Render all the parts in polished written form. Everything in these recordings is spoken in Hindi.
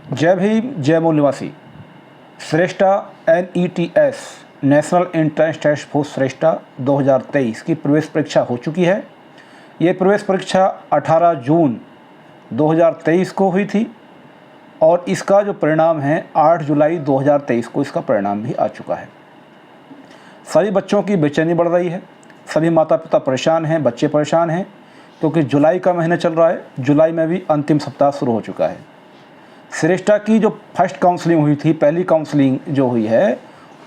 जय भीम जय मूल निवासी। Shreshta NETS national entrance test for Shreshta 2023 की प्रवेश परीक्षा हो चुकी है। ये प्रवेश परीक्षा 18 जून 2023 को हुई थी और इसका जो परिणाम है 8 जुलाई 2023 को इसका परिणाम भी आ चुका है। सभी बच्चों की बेचैनी बढ़ रही है, सभी माता पिता परेशान हैं, बच्चे परेशान हैं क्योंकि जुलाई का महीना चल रहा है। जुलाई में भी अंतिम सप्ताह शुरू हो चुका है। श्रेष्ठा की जो फर्स्ट काउंसलिंग हुई थी, पहली काउंसलिंग जो हुई है,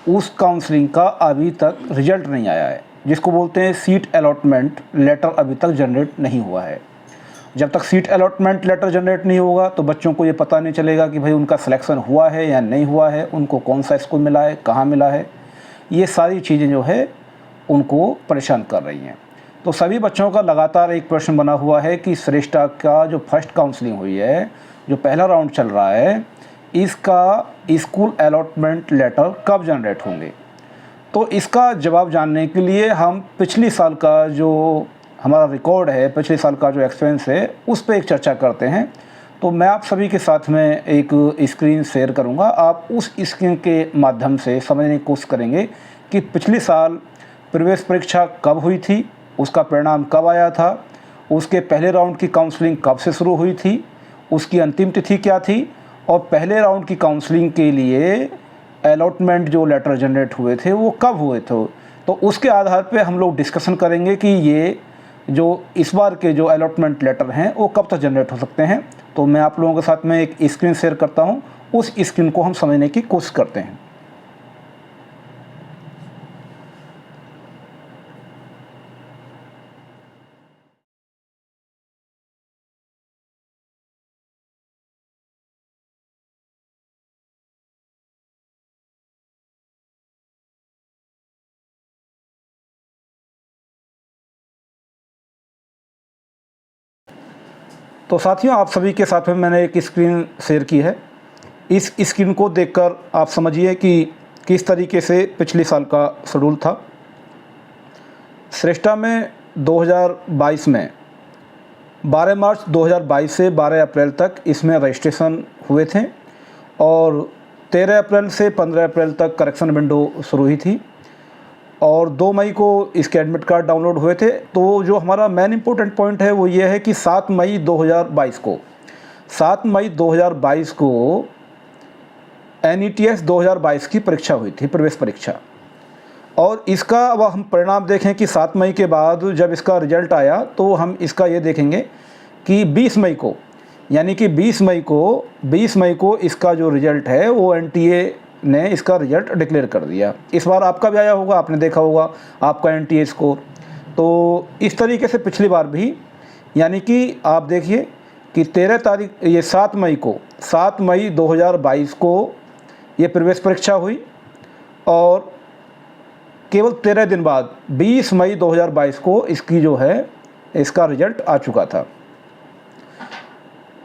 उस काउंसलिंग का अभी तक रिजल्ट नहीं आया है, जिसको बोलते हैं सीट अलॉटमेंट लेटर अभी तक जनरेट नहीं हुआ है। जब तक सीट अलॉटमेंट लेटर जनरेट नहीं होगा तो बच्चों को ये पता नहीं चलेगा कि भाई उनका सिलेक्शन हुआ है या नहीं हुआ है, उनको कौन सा स्कूल मिला है, कहाँ मिला है। ये सारी चीज़ें जो है उनको परेशान कर रही हैं। तो सभी बच्चों का लगातार एक प्रश्न बना हुआ है कि श्रेष्ठा का जो फर्स्ट काउंसलिंग हुई है, जो पहला राउंड चल रहा है, इसका स्कूल अलॉटमेंट लेटर कब जनरेट होंगे। तो इसका जवाब जानने के लिए हम पिछले साल का जो हमारा रिकॉर्ड है, पिछले साल का जो एक्सपीरियंस है, उस पर एक चर्चा करते हैं। तो मैं आप सभी के साथ में एक स्क्रीन शेयर करूंगा। आप उस स्क्रीन के माध्यम से समझने की कोशिश करेंगे कि पिछले साल प्रवेश परीक्षा कब हुई थी, उसका परिणाम कब आया था, उसके पहले राउंड की काउंसलिंग कब से शुरू हुई थी, उसकी अंतिम तिथि क्या थी, और पहले राउंड की काउंसलिंग के लिए अलॉटमेंट जो लेटर जनरेट हुए थे वो कब हुए थे। तो उसके आधार पे हम लोग डिस्कशन करेंगे कि ये जो इस बार के जो अलॉटमेंट लेटर हैं वो कब तक जनरेट हो सकते हैं। तो मैं आप लोगों के साथ में एक स्क्रीन शेयर करता हूँ, उस स्क्रीन को हम समझने की कोशिश करते हैं। तो साथियों, आप सभी के साथ में मैंने एक स्क्रीन शेयर की है। इस स्क्रीन को देखकर आप समझिए कि किस तरीके से पिछले साल का शेड्यूल था। श्रेष्ठा में 2022 में 12 मार्च 2022 से 12 अप्रैल तक इसमें रजिस्ट्रेशन हुए थे और 13 अप्रैल से 15 अप्रैल तक करेक्शन विंडो शुरू हुई थी और 2 मई को इसके एडमिट कार्ड डाउनलोड हुए थे। तो जो हमारा मेन इम्पोर्टेंट पॉइंट है वो ये है कि 7 मई 2022 को NETS 2022 की परीक्षा हुई थी, प्रवेश परीक्षा। और इसका अब हम परिणाम देखें कि 7 मई के बाद जब इसका रिजल्ट आया तो हम इसका ये देखेंगे कि 20 मई को, यानी कि 20 मई को इसका जो रिजल्ट है वो NTA ने इसका रिजल्ट डिक्लेयर कर दिया। इस बार आपका भी आया होगा, आपने देखा होगा आपका NTA स्कोर। तो इस तरीके से पिछली बार भी, यानी कि आप देखिए कि 13 तारीख, ये 7 मई 2022 को ये प्रवेश परीक्षा हुई और केवल 13 दिन बाद 20 मई 2022 को इसकी जो है इसका रिजल्ट आ चुका था।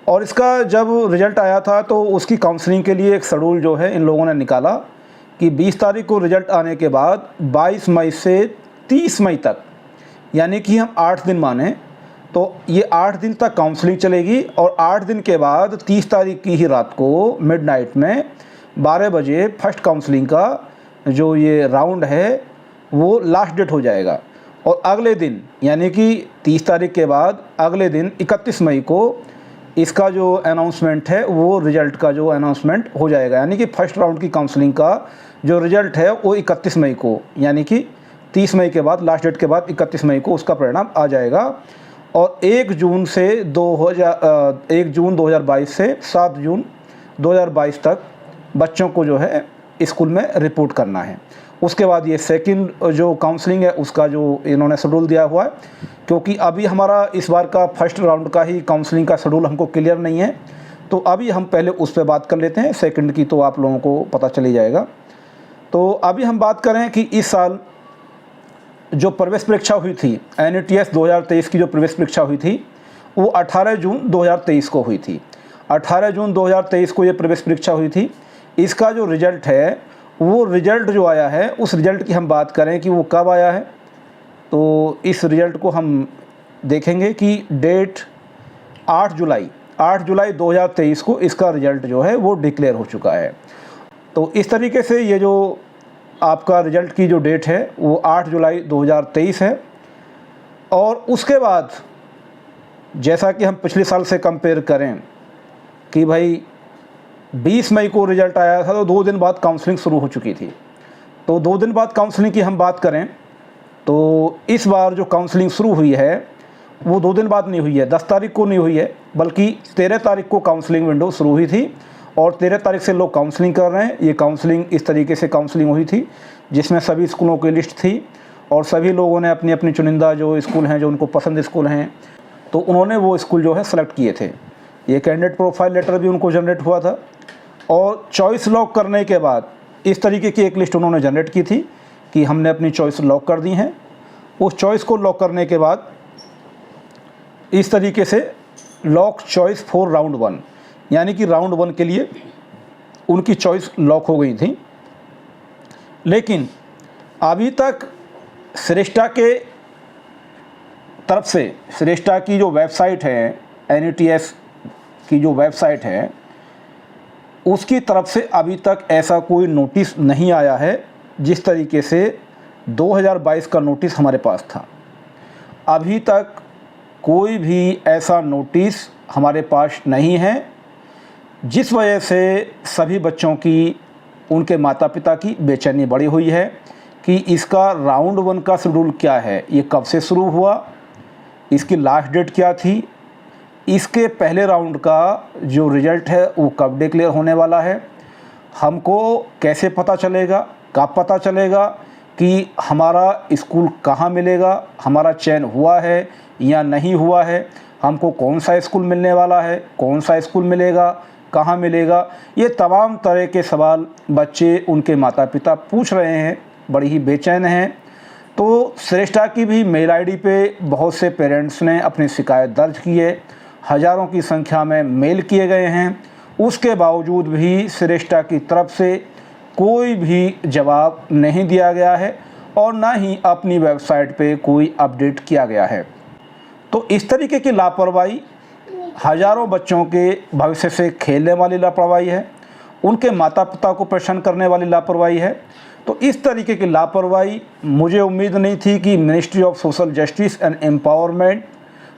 और इसका जब रिज़ल्ट आया था तो उसकी काउंसलिंग के लिए एक शेड्यूल जो है इन लोगों ने निकाला कि 20 तारीख को रिज़ल्ट आने के बाद 22 मई से 30 मई तक, यानी कि हम 8 दिन माने तो ये 8 दिन तक काउंसलिंग चलेगी और 8 दिन के बाद 30 तारीख की ही रात को मिडनाइट में 12 बजे फर्स्ट काउंसलिंग का जो ये राउंड है वो लास्ट डेट हो जाएगा। और अगले दिन, यानी कि 30 तारीख के बाद अगले दिन 31 मई को इसका जो अनाउंसमेंट है वो रिज़ल्ट का जो अनाउंसमेंट हो जाएगा। यानी कि फर्स्ट राउंड की काउंसलिंग का जो रिज़ल्ट है वो 31 मई को, यानी कि 30 मई के बाद लास्ट डेट के बाद 31 मई को उसका परिणाम आ जाएगा। और 1 जून 2022 से 7 जून 2022 तक बच्चों को जो है स्कूल में रिपोर्ट करना है। उसके बाद ये सेकंड जो काउंसलिंग है उसका जो इन्होंने शेड्यूल दिया हुआ है, क्योंकि अभी हमारा इस बार का फर्स्ट राउंड का ही काउंसलिंग का शेड्यूल हमको क्लियर नहीं है, तो अभी हम पहले उस पर बात कर लेते हैं। सेकंड की तो आप लोगों को पता चल ही जाएगा। तो अभी हम बात करें कि इस साल जो प्रवेश परीक्षा हुई थी, NETS 2023 की जो प्रवेश परीक्षा हुई थी वो 18 जून 2023 को हुई थी। 18 जून 2023 को ये प्रवेश परीक्षा हुई थी। इसका जो रिज़ल्ट है वो रिज़ल्ट जो आया है उस रिज़ल्ट की हम बात करें कि वो कब आया है, तो इस रिज़ल्ट को हम देखेंगे कि डेट 8 जुलाई 8 जुलाई 2023 को इसका रिज़ल्ट जो है वो डिक्लेयर हो चुका है। तो इस तरीके से ये जो आपका रिज़ल्ट की जो डेट है वो 8 जुलाई 2023 है। और उसके बाद जैसा कि हम पिछले साल से कंपेयर करें कि भाई 20 मई को रिज़ल्ट आया था तो 2 दिन बाद काउंसलिंग शुरू हो चुकी थी। तो 2 दिन बाद काउंसलिंग की हम बात करें तो इस बार जो काउंसलिंग शुरू हुई है वो 2 दिन बाद नहीं हुई है, 10 तारीख को नहीं हुई है, बल्कि 13 तारीख को काउंसलिंग विंडो शुरू हुई थी और 13 तारीख से लोग काउंसलिंग कर रहे हैं। ये काउंसलिंग इस तरीके से काउंसलिंग हुई थी जिसमें सभी स्कूलों की लिस्ट थी और सभी लोगों ने अपनी अपनी चुनिंदा जो स्कूल हैं, जो उनको पसंद स्कूल हैं, तो उन्होंने वो स्कूल जो है सेलेक्ट किए थे। ये कैंडिडेट प्रोफाइल लेटर भी उनको जनरेट हुआ था और चॉइस लॉक करने के बाद इस तरीके की एक लिस्ट उन्होंने जनरेट की थी कि हमने अपनी चॉइस लॉक कर दी हैं। उस चॉइस को लॉक करने के बाद इस तरीके से लॉक चॉइस फॉर राउंड 1, यानी कि राउंड 1 के लिए उनकी चॉइस लॉक हो गई थी। लेकिन अभी तक श्रेष्ठा के तरफ से, श्रेष्ठा की जो वेबसाइट है, NETS की जो वेबसाइट है, उसकी तरफ से अभी तक ऐसा कोई नोटिस नहीं आया है जिस तरीके से 2022 का नोटिस हमारे पास था। अभी तक कोई भी ऐसा नोटिस हमारे पास नहीं है, जिस वजह से सभी बच्चों की, उनके माता पिता की बेचैनी बढ़ी हुई है कि इसका राउंड 1 का शेड्यूल क्या है, ये कब से शुरू हुआ, इसकी लास्ट डेट क्या थी, इसके पहले राउंड का जो रिज़ल्ट है वो कब डिक्लेयर होने वाला है, हमको कैसे पता चलेगा, कब पता चलेगा कि हमारा स्कूल कहाँ मिलेगा, हमारा चयन हुआ है या नहीं हुआ है, हमको कौन सा स्कूल मिलने वाला है, कौन सा स्कूल मिलेगा, कहाँ मिलेगा, ये तमाम तरह के सवाल बच्चे, उनके माता पिता पूछ रहे हैं, बड़ी ही बेचैन हैं। तो श्रेष्ठा की भी मेल आईडी पे बहुत से पेरेंट्स ने अपनी शिकायत दर्ज की है, हज़ारों की संख्या में मेल किए गए हैं, उसके बावजूद भी श्रेष्ठा की तरफ से कोई भी जवाब नहीं दिया गया है और ना ही अपनी वेबसाइट पे कोई अपडेट किया गया है। तो इस तरीके की लापरवाही हज़ारों बच्चों के भविष्य से खेलने वाली लापरवाही है, उनके माता पिता को परेशान करने वाली लापरवाही है। तो इस तरीके की लापरवाही मुझे उम्मीद नहीं थी कि ministry of social justice and empowerment,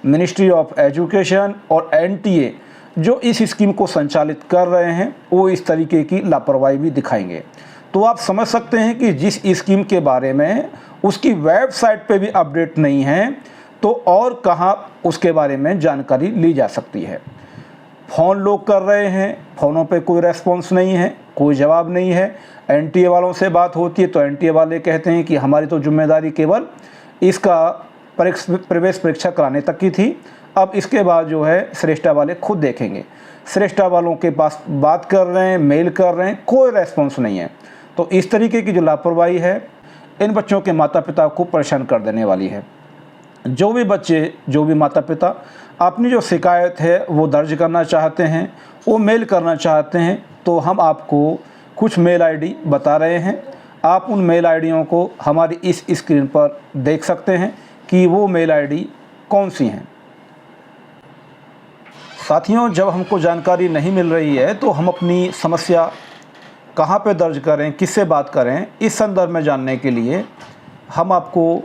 ministry of education और NTA जो इस स्कीम को संचालित कर रहे हैं वो इस तरीके की लापरवाही भी दिखाएंगे। तो आप समझ सकते हैं कि जिस स्कीम के बारे में उसकी वेबसाइट पे भी अपडेट नहीं है तो और कहाँ उसके बारे में जानकारी ली जा सकती है। फ़ोन लोग कर रहे हैं, फ़ोनों पे कोई रेस्पॉन्स नहीं है, कोई जवाब नहीं है। NTA वालों से बात होती है तो NTA वाले कहते हैं कि हमारी तो जिम्मेदारी केवल इसका प्रवेश परीक्षा कराने तक की थी, अब इसके बाद जो है श्रेष्ठा वाले खुद देखेंगे। श्रेष्ठा वालों के पास बात कर रहे हैं, मेल कर रहे हैं, कोई रेस्पॉन्स नहीं है। तो इस तरीके की जो लापरवाही है इन बच्चों के माता पिता को परेशान कर देने वाली है। जो भी बच्चे, जो भी माता पिता अपनी जो शिकायत है वो दर्ज करना चाहते हैं, वो मेल करना चाहते हैं, तो हम आपको कुछ मेल आईडी बता रहे हैं। आप उन मेल आईडियों को हमारी इस स्क्रीन पर देख सकते हैं कि वो मेल आईडी कौन सी हैं। साथियों, जब हमको जानकारी नहीं मिल रही है तो हम अपनी समस्या कहाँ पे दर्ज करें, किससे बात करें, इस संदर्भ में जानने के लिए हम आपको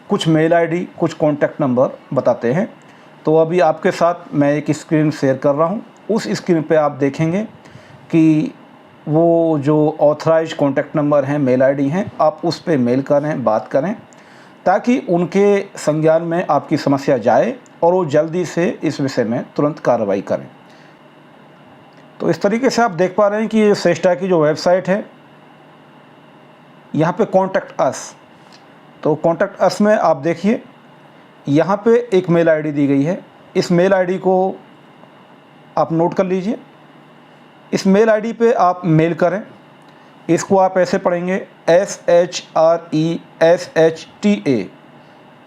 कुछ मेल आईडी, कुछ कॉन्टैक्ट नंबर बताते हैं। तो अभी आपके साथ मैं एक स्क्रीन शेयर कर रहा हूँ। उस स्क्रीन पे आप देखेंगे कि वो जो ऑथराइज कॉन्टैक्ट नंबर हैं, मेल आईडी हैं, आप उस पे मेल करें, बात करें, ताकि उनके संज्ञान में आपकी समस्या जाए और वो जल्दी से इस विषय में तुरंत कार्रवाई करें। तो इस तरीके से आप देख पा रहे हैं कि ये श्रेष्ठा की जो वेबसाइट है, यहाँ पे कॉन्टैक्ट अस, तो कॉन्टैक्ट अस में आप देखिए यहाँ पे एक मेल आईडी दी गई है। इस मेल आईडी को आप नोट कर लीजिए। इस मेल आईडी पे आप मेल करें। इसको आप ऐसे पढ़ेंगे SHRESHTA,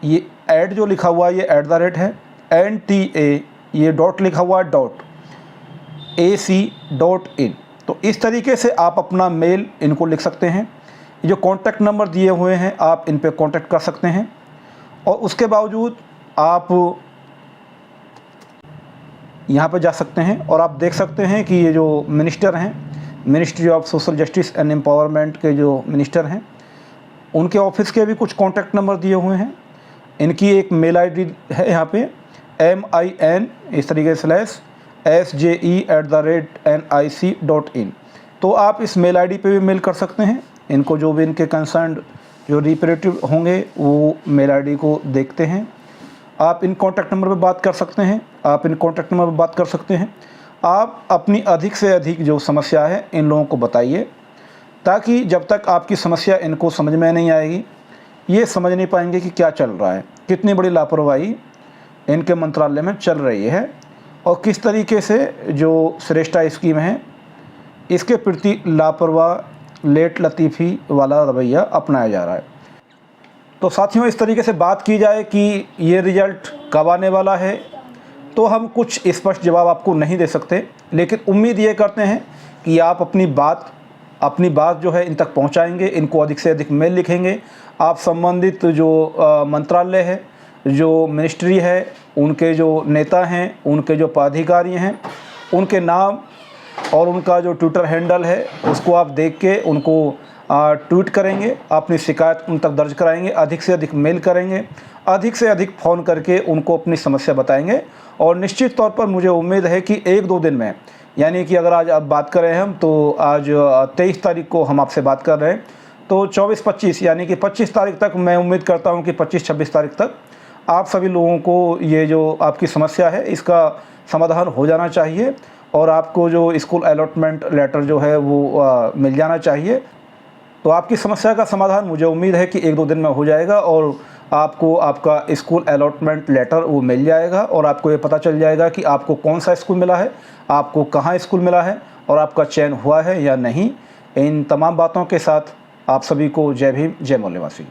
ये ऐड जो लिखा हुआ है ये @ है, NTA ये डॉट लिखा हुआ है .ac.in। तो इस तरीके से आप अपना मेल इनको लिख सकते हैं। ये जो कॉन्टैक्ट नंबर दिए हुए हैं आप इन पे कॉन्टैक्ट कर सकते हैं और उसके बावजूद आप यहाँ पर जा सकते हैं और आप देख सकते हैं कि ये जो मिनिस्टर हैं, ministry of social justice and empowerment के जो मिनिस्टर हैं, उनके ऑफिस के भी कुछ कॉन्टैक्ट नंबर दिए हुए हैं। इनकी एक मेल आईडी है यहाँ पे MIN इस तरीके /SJE@nic.in। तो आप इस मेल आईडी पे भी मेल कर सकते हैं। इनको जो भी इनके कंसर्न जो रिप्रेजेंटेटिव होंगे वो मेल आईडी को देखते हैं। आप इन कॉन्टैक्ट नंबर पे बात कर सकते हैं। आप अपनी अधिक से अधिक जो समस्या है इन लोगों को बताइए, ताकि जब तक आपकी समस्या इनको समझ में नहीं आएगी, ये समझ नहीं पाएंगे कि क्या चल रहा है, कितनी बड़ी लापरवाही इनके मंत्रालय में चल रही है और किस तरीके से जो श्रेष्ठा स्कीम है इसके प्रति लापरवाह लेट लतीफ़ी वाला रवैया अपनाया जा रहा है। तो साथियों, इस तरीके से बात की जाए कि ये रिज़ल्ट कब आने वाला है, तो हम कुछ स्पष्ट जवाब आपको नहीं दे सकते, लेकिन उम्मीद ये करते हैं कि आप अपनी बात जो है इन तक पहुंचाएंगे, इनको अधिक से अधिक मेल लिखेंगे। आप संबंधित जो मंत्रालय है, जो मिनिस्ट्री है, उनके जो नेता हैं, उनके जो पदाधिकारी हैं, उनके नाम और उनका जो ट्विटर हैंडल है उसको आप देख के उनको ट्वीट करेंगे, अपनी शिकायत उन तक दर्ज कराएंगे, अधिक से अधिक मेल करेंगे, अधिक से अधिक फ़ोन करके उनको अपनी समस्या बताएंगे। और निश्चित तौर पर मुझे उम्मीद है कि 1-2 दिन में, यानी कि अगर आज आप बात कर रहे हैं हम, तो आज 23 तारीख को हम आपसे बात कर रहे हैं, तो 24-25 यानी कि 25 तारीख तक मैं उम्मीद करता हूं कि 25-26 तारीख तक आप सभी लोगों को ये जो आपकी समस्या है इसका समाधान हो जाना चाहिए और आपको जो स्कूल अलॉटमेंट लेटर जो है वो मिल जाना चाहिए। तो आपकी समस्या का समाधान मुझे उम्मीद है कि 1-2 दिन में हो जाएगा और आपको आपका स्कूल अलॉटमेंट लेटर वो मिल जाएगा और आपको ये पता चल जाएगा कि आपको कौन सा स्कूल मिला है, आपको कहाँ स्कूल मिला है और आपका चयन हुआ है या नहीं। इन तमाम बातों के साथ आप सभी को जय भीम, जय मौलवासी।